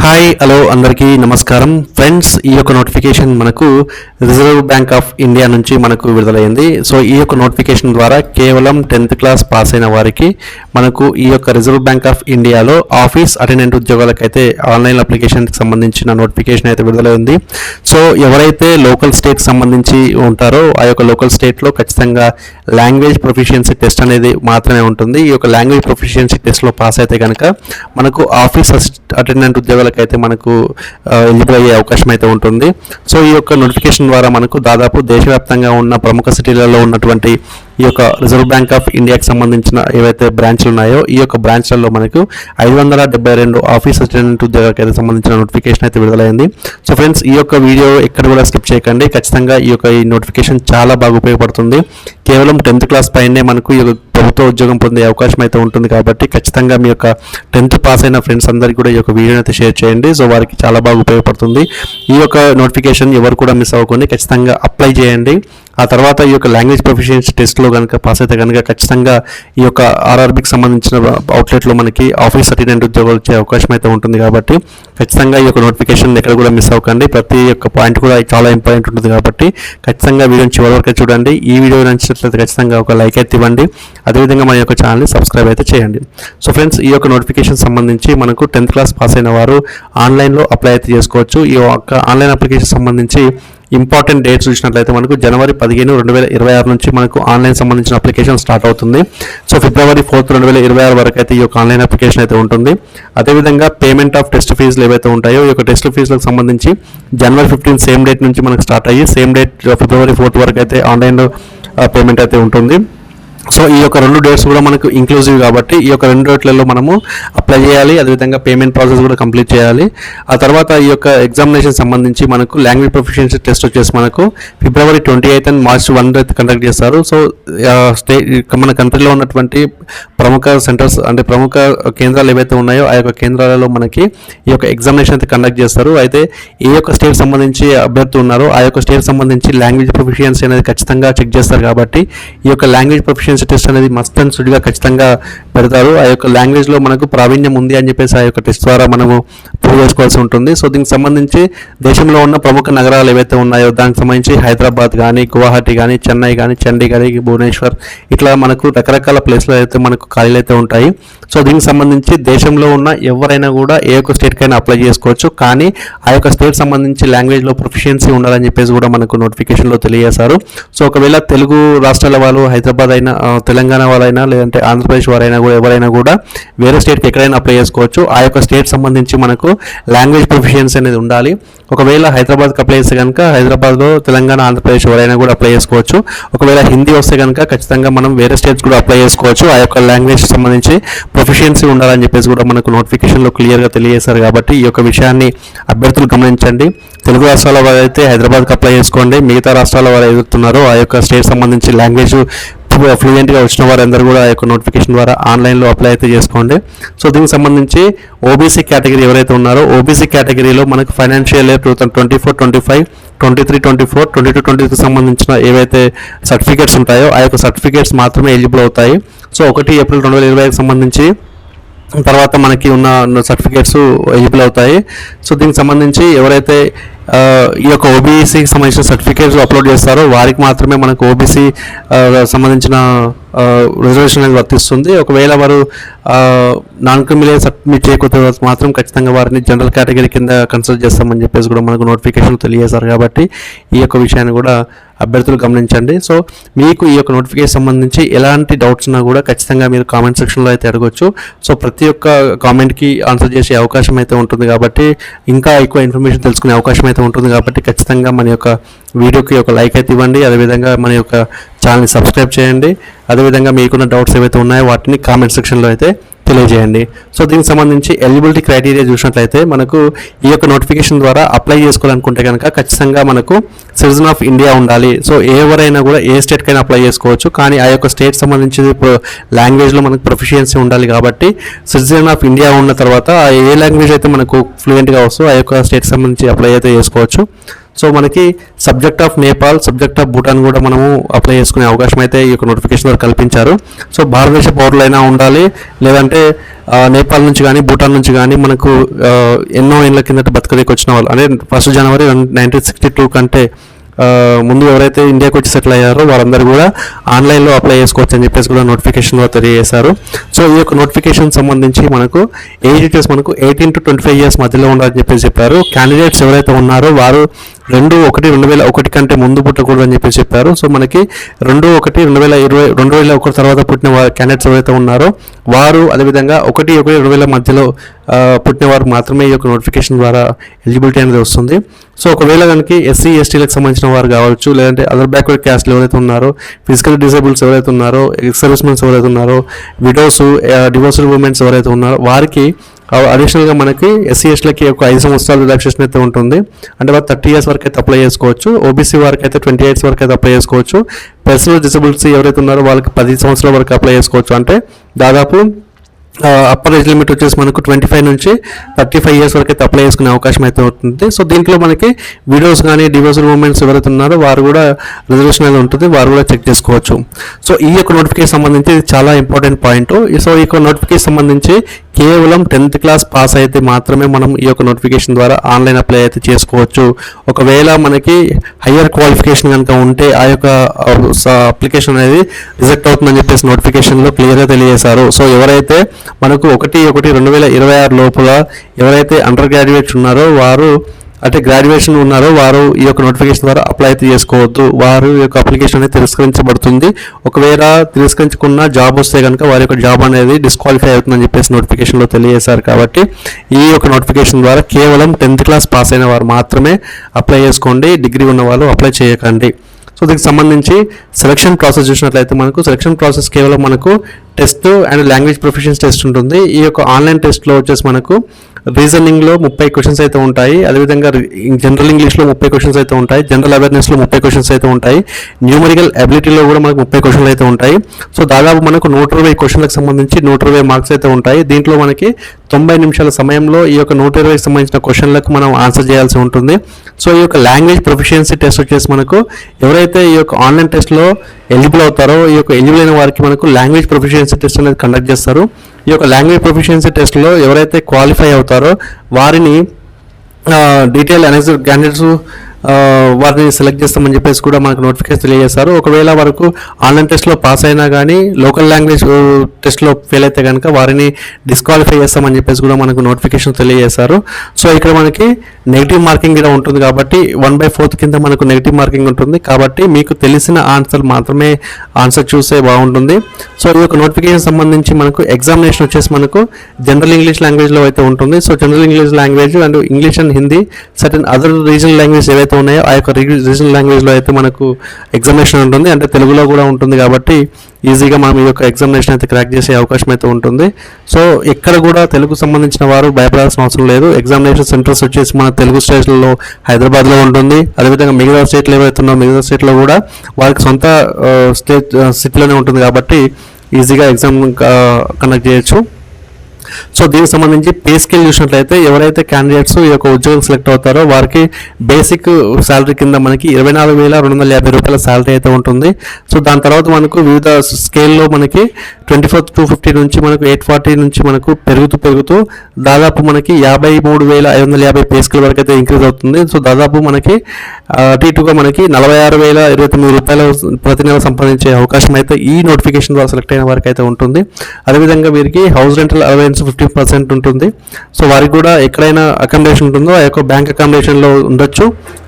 Hi hello అందరికీ నమస్కారం friends. ఈ యొక్క నోటిఫికేషన్ మనకు రిజర్వ్ బ్యాంక్ ఆఫ్ ఇండియా నుంచి మనకు విడుదలైంది. సో ఈ యొక్క నోటిఫికేషన్ ద్వారా కేవలం 10th క్లాస్ పాస్ అయిన వారికి మనకు ఈ యొక్క రిజర్వ్ బ్యాంక్ ఆఫ్ ఇండియాలో ఆఫీస్ అటెండెంట్ ఉద్యోగాలకైతే ఆన్లైన్ అప్లికేషన్కి సంబంధించిన నోటిఫికేషన్ అయితే విడుదలైంది. సో ఎవరైతే లోకల్ స్టేట్కి సంబంధించి ఉంటారో ఆ యొక్క లోకల్ స్టేట్లో ఖచ్చితంగా లాంగ్వేజ్ ప్రొఫిషియన్సీ టెస్ట్ అనేది మాత్రమే ఉంటుంది. ఈ యొక్క లాంగ్వేజ్ ప్రొఫిషియన్సీ టెస్ట్లో పాస్ అయితే కనుక మనకు ఆఫీస్ అటెండెంట్ ఉద్యోగాలకైతే మనకు ఎలిజిబుల్ అయ్యే అవకాశం అయితే ఉంటుంది. సో ఈ యొక్క నోటిఫికేషన్ ద్వారా మనకు దాదాపు దేశవ్యాప్తంగా ఉన్న ప్రముఖ సిటీలలో ఉన్నటువంటి ఈ యొక్క రిజర్వ్ బ్యాంక్ ఆఫ్ ఇండియాకి సంబంధించిన ఏవైతే బ్రాంచ్లు ఉన్నాయో ఈ యొక్క బ్రాంచ్లలో మనకు 572 ఆఫీస్ అసిస్టెంట్ ఉద్యోగాలకు సంబంధించిన నోటిఫికేషన్ అయితే విడుదలైంది. సో ఫ్రెండ్స్, ఈ యొక్క వీడియో ఎక్కడ కూడా స్కిప్ చేయకండి. ఖచ్చితంగా ఈ నోటిఫికేషన్ చాలా బాగా ఉపయోగపడుతుంది. కేవలం 10th క్లాస్ పైనే మనకు ఈ ప్రభుత్వ ఉద్యోగం పొందే అవకాశం అయితే ఉంటుంది. కాబట్టి ఖచ్చితంగా మీ యొక్క 10th పాస్ అయిన ఫ్రెండ్స్ అందరికీ కూడా ఈ యొక్క వీడియోని అయితే షేర్ చేయండి. సో వారికి చాలా బాగా ఉపయోగపడుతుంది. ఈ యొక్క నోటిఫికేషన్ ఎవరు కూడా మిస్ అవ్వకుండా ఖచ్చితంగా అప్లై చేయండి. ఆ తర్వాత ఈ యొక్క లాంగ్వేజ్ ప్రొఫిషియన్సీ టెస్ట్లో కనుక పాస్ అయితే కనుక ఖచ్చితంగా ఈ యొక్క ఆర్ఆర్బీకి సంబంధించిన అవుట్లెట్లో మనకి ఆఫీస్ అటెండెంట్ ఉద్యోగాలు వచ్చే అవకాశం అయితే ఉంటుంది. కాబట్టి ఖచ్చితంగా ఈ యొక్క నోటిఫికేషన్ ఎక్కడ కూడా మిస్ అవ్వకండి. ప్రతి ఒక్క పాయింట్ కూడా చాలా ఇంపార్టెంట్ ఉంటుంది. కాబట్టి ఖచ్చితంగా వీడియోని చివరి వరకు చూడండి. ఈ వీడియో నచ్చినట్లయితే ఖచ్చితంగా ఒక లైక్ అయితే ఇవ్వండి. అదేవిధంగా మన యొక్క ఛానల్ని సబ్స్క్రైబ్ అయితే చేయండి. సో ఫ్రెండ్స్, ఈ యొక్క నోటిఫికేషన్ సంబంధించి మనకు 10th క్లాస్ పాస్ అయిన వారు ఆన్లైన్లో అప్లై అయితే చేసుకోవచ్చు. ఈ యొక్క ఆన్లైన్ అప్లికేషన్ సంబంధించి ఇంపార్టెంట్ డేట్స్ చూసినట్లయితే మనకు జనవరి 15, 2026 నుంచి మనకు ఆన్లైన్ సంబంధించిన అప్లికేషన్ స్టార్ట్ అవుతుంది. సో ఫిబ్రవరి 4, 2026 వరకు అయితే ఈ యొక్క ఆన్లైన్ అప్లికేషన్ అయితే ఉంటుంది. అదేవిధంగా పేమెంట్ ఆఫ్ టెస్ట్ ఫీజులు ఏవైతే ఉంటాయో ఈ యొక్క టెస్ట్ ఫీజులకు సంబంధించి జనవరి 15 సేమ్ డేట్ నుంచి మనకు స్టార్ట్ అయ్యి సేమ్ డేట్ ఫిబ్రవరి 4 వరకు అయితే ఆన్లైన్లో పేమెంట్ అయితే ఉంటుంది. సో ఈ యొక్క 2 డేట్స్ కూడా మనకు ఇంక్లూజివ్ కాబట్టి ఈ యొక్క 2 డేట్లలో మనము అప్లై చేయాలి. అదేవిధంగా పేమెంట్ ప్రాసెస్ కూడా కంప్లీట్ చేయాలి. ఆ తర్వాత ఈ యొక్క ఎగ్జామినేషన్ సంబంధించి మనకు లాంగ్వేజ్ ప్రొఫిషియన్సీ టెస్ట్ వచ్చేసి మనకు ఫిబ్రవరి 28 అండ్ మార్చ్ 1 అయితే కండక్ట్ చేస్తారు. సో మన కంట్రీలో ఉన్నటువంటి ప్రముఖ సెంటర్స్ అంటే ప్రముఖ కేంద్రాలు ఏవైతే ఉన్నాయో ఆ యొక్క కేంద్రాలలో మనకి ఈ యొక్క ఎగ్జామినేషన్ అయితే కండక్ట్ చేస్తారు. అయితే ఏ యొక్క స్టేట్ సంబంధించి అభ్యర్థి ఉన్నారో ఆ యొక్క స్టేట్ సంబంధించి లాంగ్వేజ్ ప్రొఫిషియన్సీ అనేది ఖచ్చితంగా చెక్ చేస్తారు. కాబట్టి ఈ యొక్క లాంగ్వేజ్ ప్రొఫిషియన్సీ టెస్ట్ అనేది మస్ట్ అండ్ షుడ్గా ఖచ్చితంగా పెడతారు. ఆ యొక్క లాంగ్వేజ్లో మనకు ప్రావీణ్యం ఉంది అని చెప్పేసి ఆ యొక్క టెస్ట్ ద్వారా మనము ప్రూవ్ చేసుకోవాల్సి ఉంటుంది. సో దీనికి సంబంధించి దేశంలో ఉన్న ప్రముఖ నగరాలు ఏవైతే ఉన్నాయో దానికి సంబంధించి హైదరాబాద్ కానీ, గువాహటి కానీ, చెన్నై కానీ, చండీగఢ్, భువనేశ్వర్ ఇట్లా మనకు రకరకాల ప్లేస్లో అయితే మనకు ఖాళీలు అయితే ఉంటాయి. సో దీనికి సంబంధించి దేశంలో ఉన్న ఎవరైనా కూడా ఏ ఒక్క స్టేట్కైనా అప్లై చేసుకోవచ్చు. కానీ ఆ యొక్క స్టేట్ సంబంధించి లాంగ్వేజ్లో ప్రొఫిషియన్సీ ఉండాలని చెప్పేసి కూడా మనకు నోటిఫికేషన్లో తెలియజేశారు. సో ఒకవేళ తెలుగు రాష్ట్రాల వాళ్ళు, హైదరాబాద్ అయినా, తెలంగాణ వాళ్ళైనా, లేదంటే ఆంధ్రప్రదేశ్ వారైనా కూడా ఎవరైనా కూడా వేరే స్టేట్కి ఎక్కడైనా అప్లై చేసుకోవచ్చు. ఆ యొక్క స్టేట్ సంబంధించి మనకు లాంగ్వేజ్ ప్రొఫిషియన్సీ అనేది ఉండాలి. ఒకవేళ హైదరాబాద్కి అప్లై చేస్తే కనుక హైదరాబాద్లో, తెలంగాణ, ఆంధ్రప్రదేశ్ ఎవరైనా కూడా అప్లై చేసుకోవచ్చు. ఒకవేళ హిందీ వస్తే కనుక ఖచ్చితంగా మనం వేరే స్టేట్స్ కూడా అప్లై చేసుకోవచ్చు. ఆ యొక్క లాంగ్వేజ్ సంబంధించి ప్రొఫిషియన్సీ ఉండాలని చెప్పేసి కూడా మనకు నోటిఫికేషన్లో క్లియర్గా తెలియజేశారు. కాబట్టి ఈ యొక్క విషయాన్ని అభ్యర్థులు గమనించండి. తెలుగు రాష్ట్రాల వారు అయితే హైదరాబాద్కి అప్లై చేసుకోండి. మిగతా రాష్ట్రాల వారు ఎదుగుతున్నారో ఆ యొక్క స్టేట్ సంబంధించి లాంగ్వేజ్ ఫ్లూయెంట్గా వచ్చిన వారందరూ కూడా ఆ యొక్క నోటిఫికేషన్ ద్వారా ఆన్లైన్లో అప్లై అయితే చేసుకోండి. సో దీనికి సంబంధించి ఓబీసీ కేటగిరీ ఎవరైతే ఉన్నారో ఓబీసీ కేటగిరీలో మనకు ఫైనాన్షియల్ ఇయర్ 2024-25, 23-24, 22-23 సంబంధించిన ఏవైతే సర్టిఫికేట్స్ ఉంటాయో ఆ యొక్క సర్టిఫికేట్స్ మాత్రమే ఎలిజిబుల్ అవుతాయి. సో 1 ఏప్రిల్ 2025కి సంబంధించి తర్వాత మనకి ఉన్న సర్టిఫికేట్స్ ఎలిజిబుల్ అవుతాయి. సో దీనికి సంబంధించి ఎవరైతే ఈ యొక్క ఓబీసీకి సంబంధించిన సర్టిఫికేట్స్ అప్లోడ్ చేస్తారో వారికి మాత్రమే మనకు ఓబీసీ సంబంధించిన రిజర్వేషన్ అనేది వర్తిస్తుంది. ఒకవేళ వారు నాన్ క్రిమినల్ సబ్మిట్ చేయకపోతే మాత్రం ఖచ్చితంగా వారిని జనరల్ కేటగిరీ కింద కన్సిడర్ చేస్తామని చెప్పేసి కూడా మనకు నోటిఫికేషన్ తెలియజేశారు. కాబట్టి ఈ యొక్క విషయాన్ని కూడా అభ్యర్థులు గమనించండి. సో మీకు ఈ యొక్క నోటిఫికేషన్ సంబంధించి ఎలాంటి డౌట్స్ ఉన్నా కూడా ఖచ్చితంగా మీరు కామెంట్ సెక్షన్లో అయితే అడగొచ్చు. సో ప్రతి ఒక్క కామెంట్కి ఆన్సర్ చేసే అవకాశం అయితే ఉంటుంది. కాబట్టి ఇంకా ఎక్కువ ఇన్ఫర్మేషన్ తెలుసుకునే అవకాశం అయితే ఉంటుంది. కాబట్టి ఖచ్చితంగా మన యొక్క వీడియోకి ఒక లైక్ అయితే ఇవ్వండి. అదేవిధంగా మన యొక్క ఛానల్ని సబ్స్క్రైబ్ చేయండి. అదేవిధంగా మీకున్న డౌట్స్ ఏవైతే ఉన్నాయో వాటిని కామెంట్ సెక్షన్లో అయితే తెలియజేయండి. సో దీనికి సంబంధించి ఎలిజిబిలిటీ క్రైటీరియా చూసినట్లయితే మనకు ఈ యొక్క నోటిఫికేషన్ ద్వారా అప్లై చేసుకోవాలనుకుంటే కనుక ఖచ్చితంగా మనకు సిటిజన్ ఆఫ్ ఇండియా ఉండాలి. సో ఎవరైనా కూడా ఏ స్టేట్కైనా అప్లై చేసుకోవచ్చు. కానీ ఆ యొక్క స్టేట్ సంబంధించి లాంగ్వేజ్లో మనకు ప్రొఫిషియన్సీ ఉండాలి. కాబట్టి సిటిజన్ ఆఫ్ ఇండియా ఉన్న తర్వాత ఏ లాంగ్వేజ్ అయితే మనకు ఫ్లూయెంట్గా వస్తుందో ఆ యొక్క స్టేట్ సంబంధించి అప్లై అయితే చేసుకోవచ్చు. సో మనకి subject of Nepal, subject of Bhutan కూడా మనము అప్లై చేసుకునే అవకాశం అయితే ఈ యొక్క నోటిఫికేషన్ ద్వారా కల్పించారు. సో భారతదేశ పౌరులైనా ఉండాలి, లేదంటే నేపాల్ నుంచి కానీ భూటాన్ నుంచి కానీ మనకు ఎన్నో ఏళ్ళ కిందట బతకదేకి వచ్చిన వాళ్ళు, అంటే 1 జనవరి 1962 కంటే ముందు ఎవరైతే ఇండియాకి వచ్చి సెటిల్ అయ్యారో వాళ్ళందరూ కూడా ఆన్లైన్లో అప్లై చేసుకోవచ్చు అని చెప్పేసి కూడా నోటిఫికేషన్లో తెలియజేశారు. సో ఈ యొక్క నోటిఫికేషన్ సంబంధించి మనకు ఏజ్ వచ్చేసి మనకు 18 to 25 years మధ్యలో ఉండాలని చెప్పేసి చెప్పారు. క్యాండిడేట్స్ ఎవరైతే ఉన్నారో వారు 2/1/2001 కంటే ముందు పుట్టకూడదు అని చెప్పేసి చెప్పారు. సో మనకి 2/1/2001 తర్వాత పుట్టిన క్యాండిడేట్స్ ఎవరైతే ఉన్నారో వారు, అదేవిధంగా 1/1/2000 మధ్యలో పుట్టిన వారు మాత్రమే ఈ యొక్క నోటిఫికేషన్ ద్వారా ఎలిజిబిలిటీ అనేది వస్తుంది. సో ఒకవేళ కనుక ఎస్సీ ఎస్టీలకు సంబంధించిన వారు కావచ్చు, లేదంటే అదర్ బ్యాక్వర్డ్ క్యాస్ట్లు ఎవరైతే ఉన్నారో, ఫిజికల్ డిసేబుల్స్ ఎవరైతే ఉన్నారో, ఎక్స్ సర్వీస్మెన్స్ ఎవరైతే ఉన్నారో, విడోస్, డివోర్స్డ్ ఉమెన్స్ ఎవరైతే ఉన్నారో వారికి అడిషనల్గా మనకి ఎస్సీ ఎస్టీలకి ఒక 5 సంవత్సరాల రిలాక్సేషన్ అయితే ఉంటుంది. అంటే వారు 30 years వరకు అయితే అప్లై చేసుకోవచ్చు. ఓబీసీ వారికి అయితే 20 years వరకు అయితే అప్లై చేసుకోవచ్చు. పర్సనల్ డిసేబిలిటీ ఎవరైతే ఉన్నారో వాళ్ళకి 10 సంవత్సరాల వరకు అప్లై చేసుకోవచ్చు. అంటే దాదాపు అప్పర్ ఏజ్ లిమిట్ వచ్చేసి మనకు 25 నుంచి 35 years వరకు అయితే అప్లై చేసుకునే అవకాశం అయితే ఉంటుంది. సో దీంట్లో మనకి విడోస్ కానీ డివోర్స్డ్ ఉమెన్స్ ఎవరైతే ఉన్నారో వారు కూడా రిజర్వేషన్ అనేది ఉంటుంది, వారు కూడా చెక్ చేసుకోవచ్చు. సో ఈ యొక్క నోటిఫికేషన్ సంబంధించి చాలా ఇంపార్టెంట్ పాయింట్. సో ఈ యొక్క నోటిఫికేషన్ సంబంధించి కేవలం 10th క్లాస్ పాస్ అయితే మాత్రమే మనం ఈ యొక్క నోటిఫికేషన్ ద్వారా ఆన్లైన్ అప్లై అయితే చేసుకోవచ్చు. ఒకవేళ మనకి హయ్యర్ క్వాలిఫికేషన్ కనుక ఉంటే ఆ యొక్క అప్లికేషన్ అనేది రిజెక్ట్ అవుతుందని చెప్పేసి నోటిఫికేషన్లో క్లియర్గా తెలియజేశారు. సో ఎవరైతే మనకు 1/1/2026 లోపల ఎవరైతే అండర్ గ్రాడ్యుయేట్స్ ఉన్నారో వారు, అంటే గ్రాడ్యుయేషన్ ఉన్నారో వారు ఈ యొక్క నోటిఫికేషన్ ద్వారా అప్లై అయితే చేసుకోవద్దు. వారు యొక్క అప్లికేషన్ అనేది తిరస్కరించబడుతుంది. ఒకవేళ తిరస్కరించుకున్న జాబ్ వస్తే కనుక వారి యొక్క జాబ్ అనేది డిస్క్వాలిఫై అవుతుందని చెప్పేసి నోటిఫికేషన్లో తెలియజేశారు. కాబట్టి ఈ యొక్క నోటిఫికేషన్ ద్వారా కేవలం 10th క్లాస్ పాస్ అయిన వారు మాత్రమే అప్లై చేసుకోండి, డిగ్రీ ఉన్న వాళ్ళు అప్లై చేయకండి. సో దీనికి సంబంధించి సెలక్షన్ ప్రాసెస్ చూసినట్లయితే మనకు సెలక్షన్ ప్రాసెస్ కేవలం మనకు test and language proficiency test ఉంటుంది. ఈ యొక్క ఆన్లైన్ టెస్ట్లో వచ్చేసి మనకు రీజనింగ్లో 30 క్వశ్చన్స్ అయితే ఉంటాయి, అదేవిధంగా జనరల్ ఇంగ్లీష్లో 30 క్వశ్చన్స్ అయితే ఉంటాయి, జనరల్ అవేర్నెస్లో 30 క్వశ్చన్స్ అయితే ఉంటాయి, న్యూమరికల్ అబిలిటీలో కూడా మనకు 30 క్వశ్చన్లు అయితే ఉంటాయి. సో దాదాపు మనకు 120 క్వశ్చన్లకు సంబంధించి 120 మార్క్స్ అయితే ఉంటాయి. దీంట్లో మనకి 90 నిమిషాల సమయంలో ఈ యొక్క 120కి సంబంధించిన క్వశ్చన్లకు మనం ఆన్సర్ చేయాల్సి ఉంటుంది. సో ఈ యొక్క లాంగ్వేజ్ ప్రొఫిషియన్సీ టెస్ట్ వచ్చేసి మనకు ఎవరైతే ఈ యొక్క ఆన్లైన్ టెస్ట్లో ఎలిజిబుల్ అవుతారో ఈ యొక్క ఎలిజిబుల్ అయిన వారికి మనకు లాంగ్వేజ్ ప్రొఫిషియన్సీ టెస్ట్ అనేది కండక్ట్ చేస్తారు. ఈ యొక్క లాంగ్వేజ్ ప్రొఫిషియన్సీ టెస్ట్లో ఎవరైతే క్వాలిఫై అవుతారో వారిని డీటెయిల్ అనలైజ్ క్యాండిడేట్స్ వారిని సెలెక్ట్ చేస్తామని చెప్పేసి కూడా మనకు నోటిఫికేషన్ తెలియజేస్తారు. ఒకవేళ వరకు ఆన్లైన్ టెస్ట్లో పాస్ అయినా కానీ లోకల్ లాంగ్వేజ్ టెస్ట్లో ఫెయిల్ అయితే కనుక వారిని డిస్క్వాలిఫై చేస్తామని చెప్పేసి కూడా మనకు నోటిఫికేషన్ తెలియజేశారు. సో ఇక్కడ మనకి నెగిటివ్ మార్కింగ్ కూడా ఉంటుంది కాబట్టి 1/4 కింద మనకు నెగిటివ్ మార్కింగ్ ఉంటుంది. కాబట్టి మీకు తెలిసిన ఆన్సర్ మాత్రమే ఆన్సర్ చూస్తే బాగుంటుంది. సో ఈ యొక్క నోటిఫికేషన్ సంబంధించి మనకు ఎగ్జామినేషన్ వచ్చేసి మనకు జనరల్ ఇంగ్లీష్ లాంగ్వేజ్లో అయితే ఉంటుంది. So general English language and English and Hindi, certain other regional language ఏవైతే ఉన్నాయో ఆ యొక్క రీజనల్ లాంగ్వేజ్లో అయితే మనకు ఎగ్జామినేషన్ ఉంటుంది. అంటే తెలుగులో కూడా ఉంటుంది కాబట్టి ఈజీగా మనం ఈ యొక్క ఎగ్జామినేషన్ అయితే క్రాక్ చేసే అవకాశం అయితే ఉంటుంది. సో ఎక్కడ కూడా తెలుగు సంబంధించిన వారు భయపడాల్సిన అవసరం లేదు. ఎగ్జామినేషన్ సెంటర్స్ వచ్చేసి మన తెలుగు స్టేట్లలో హైదరాబాద్లో ఉంటుంది. అదేవిధంగా మిగతా స్టేట్లు ఏవైతే ఉన్నాయో మిగతా స్టేట్లో కూడా వారికి సొంత స్టేట్ సిటీలోనే ఉంటుంది కాబట్టి ఈజీగా ఎగ్జామ్ కండక్ట్ చేయొచ్చు. సో దీనికి సంబంధించి పే స్కేల్ చూసినట్లయితే ఎవరైతే క్యాండిడేట్స్ ఈ యొక్క ఉద్యోగం సెలెక్ట్ అవుతారో వారికి బేసిక్ శాలరీ కింద మనకి 24,250 రూపాయల శాలరీ అయితే ఉంటుంది. సో దాని తర్వాత మనకు వివిధ స్కేల్లో మనకి 24,250 నుంచి మనకు 840 నుంచి మనకు పెరుగుతూ దాదాపు మనకి 53,550 పే స్కేల్ వరకు అయితే ఇంక్రీజ్ అవుతుంది. సో దాదాపు మనకి అటు ఇటుగా మనకి 46,029 రూపాయలు ప్రతి నెల సంపాదించే అవకాశం అయితే ఈ నోటిఫికేషన్ ద్వారా సెలెక్ట్ అయిన వారికి అయితే ఉంటుంది. అదేవిధంగా వీరికి హౌస్ రెంటల్ అలవెన్స్ 50% ఉంటుంది. సో వారికి కూడా ఎక్కడైనా అకామిడేషన్ ఉంటుందో ఆ యొక్క బ్యాంక్ అకామిడేషన్లో ఉండొచ్చు,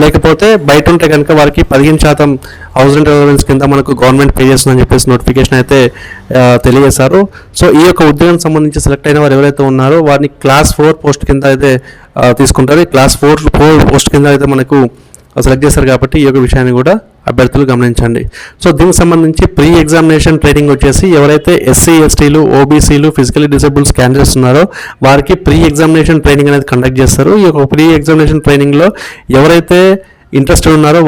లేకపోతే బయట ఉంటే కనుక వారికి 15% హౌస్ రెంటల్ అలవెన్స్ కింద మనకు గవర్నమెంట్ పే చేస్తుందని చెప్పేసి నోటిఫికేషన్ అయితే తెలియజేశారు. సో ఈ యొక్క ఉద్యోగం సంబంధించి సెలెక్ట్ అయిన వారు ఎవరైతే ఉన్నారో వారిని క్లాస్ 4 పోస్ట్ కింద అయితే తీసుకుంటారు. క్లాస్ 4 పోస్ట్ కింద అయితే మనకు సెలెక్ట్ చేస్తారు కాబట్టి ఈ యొక్క విషయాన్ని కూడా అభ్యర్థులు గమనించండి. సో దీనికి సంబంధించి ప్రీ ఎగ్జామినేషన్ ట్రైనింగ్ వచ్చేసి ఎవరైతే ఎస్సీ ఎస్టీలు ఓబీసీలు ఫిజికలీ డిసేబుల్స్ క్యాండిడేట్స్ ఉన్నారో వారికి ప్రీ ఎగ్జామినేషన్ ట్రైనింగ్ అనేది కండక్ట్ చేస్తారు. ఈ యొక్క ప్రీ ఎగ్జామినేషన్ ట్రైనింగ్లో ఎవరైతే ఇంట్రెస్టెడ్ ఉన్నారో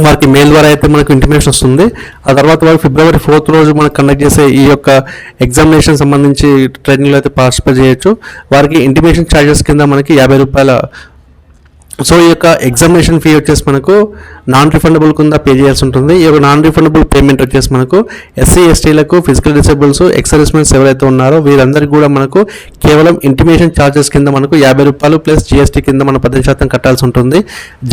వారికి మెయిల్ ద్వారా అయితే మనకు ఇంటిమేషన్ వస్తుంది. ఆ తర్వాత వారు February 4th రోజు మనకు కండక్ట్ చేసే ఈ యొక్క ఎగ్జామినేషన్ సంబంధించి ట్రైనింగ్లో అయితే పార్టిసిపేట్ చేయొచ్చు. వారికి ఇంటిమేషన్ ఛార్జెస్ కింద మనకి 50 రూపాయల సో ఈ యొక్క ఎగ్జామినేషన్ ఫీ వచ్చేసి మనకు నాన్ రిఫండబుల్ కింద పే చేయాల్సి ఉంటుంది. ఈ యొక్క నాన్ రిఫండబుల్ పేమెంట్ వచ్చేసి మనకు ఎస్సీ ఎస్టీలకు, ఫిజికల్ డిసేబుల్స్, ఎక్స్ సర్వీస్మెన్స్ ఎవరైతే ఉన్నారో వీరందరికీ కూడా మనకు కేవలం ఇంటిమేషన్ ఛార్జెస్ కింద మనకు ₹50 ప్లస్ జీఎస్టీ కింద మన 10% కట్టాల్సి ఉంటుంది.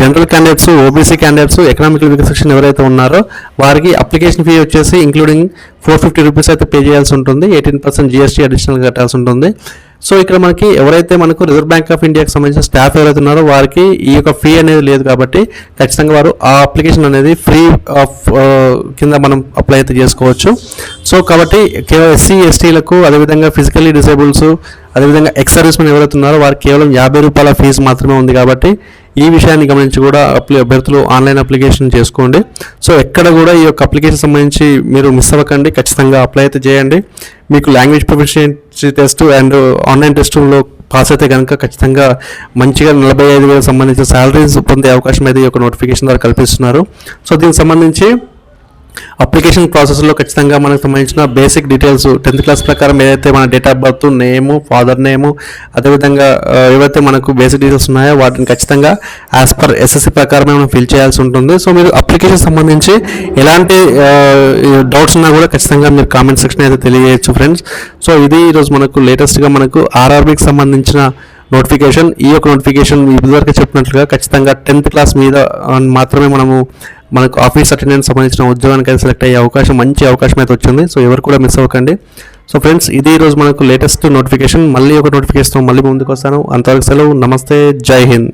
General candidates, OBC candidates, economical weaker section ఎవరైతే ఉన్నారో వారికి అప్లికేషన్ ఫీ వచ్చేసి ఇంక్లూడింగ్ ₹450 అయితే పే చేయాల్సి ఉంటుంది. 18% జీఎస్టీ అడిషనల్గా కట్టాల్సి ఉంటుంది. సో ఇక్కడ మనకి ఎవరైతే మనకు రిజర్వ్ బ్యాంక్ ఆఫ్ ఇండియాకి సంబంధించిన స్టాఫ్ ఎవరైతే ఉన్నారో వారికి ఈ యొక్క ఫీ అనేది లేదు కాబట్టి ఖచ్చితంగా వారు ఆ అప్లికేషన్ అనేది ఫ్రీ ఆఫ్ కింద మనం అప్లై అయితే చేసుకోవచ్చు. సో కాబట్టి కేవలం ఎస్సీ ఎస్టీలకు, అదేవిధంగా ఫిజికల్లీ డిసేబుల్స్, అదేవిధంగా ఎక్స్ సర్వీస్మెన్ ఎవరైతే ఉన్నారో వారికి కేవలం ₹50 ఫీజు మాత్రమే ఉంది కాబట్టి ఈ విషయాన్ని గమనించి కూడా అభ్యర్థులు ఆన్లైన్ అప్లికేషన్ చేసుకోండి. సో ఎక్కడ కూడా ఈ యొక్క అప్లికేషన్ సంబంధించి మీరు మిస్ అవ్వకండి, ఖచ్చితంగా అప్లై అయితే చేయండి. మీకు language proficiency test and online టెస్టుల్లో పాస్ అయితే కనుక ఖచ్చితంగా మంచిగా 45,000 సంబంధించిన శాలరీస్ పొందే అవకాశం అయితే ఈ యొక్క నోటిఫికేషన్ ద్వారా కల్పిస్తున్నారు. సో దీనికి సంబంధించి అప్లికేషన్ ప్రాసెస్లో ఖచ్చితంగా మనకు సంబంధించిన బేసిక్ డీటెయిల్స్ 10th క్లాస్ ప్రకారం ఏదైతే మన date of birth, name, father name, అదేవిధంగా ఏవైతే మనకు బేసిక్ డీటెయిల్స్ ఉన్నాయో వాటిని ఖచ్చితంగా యాజ్ పర్ ఎస్ఎస్సి ప్రకారమే మనం ఫిల్ చేయాల్సి ఉంటుంది. సో మీరు అప్లికేషన్ సంబంధించి ఎలాంటి డౌట్స్ ఉన్నా కూడా ఖచ్చితంగా మీరు కామెంట్ సెక్షన్ అయితే తెలియజేయచ్చు ఫ్రెండ్స్. సో ఇది ఈరోజు మనకు లేటెస్ట్గా మనకు ఆర్ఆర్బీకి సంబంధించిన నోటిఫికేషన్. ఈ యొక్క నోటిఫికేషన్ ఇదివరకు చెప్పినట్లుగా ఖచ్చితంగా 10th క్లాస్ మీద మాత్రమే మనకు ఆఫీస్ అటెండెన్స్ సంబంధించిన ఉద్యోగానికి అయితే సెలెక్ట్ అయ్యే మంచి అవకాశం అయితే వచ్చింది. సో ఎవరు కూడా మిస్ అవ్వకండి. సో ఫ్రెండ్స్ ఇది ఈరోజు మనకు లేటెస్ట్ నోటిఫికేషన్. మళ్ళీ ఒక నోటిఫికేషన్ మళ్ళీ ముందుకు వస్తాను. అంతవరకు సెలవు. నమస్తే, జై హింద్.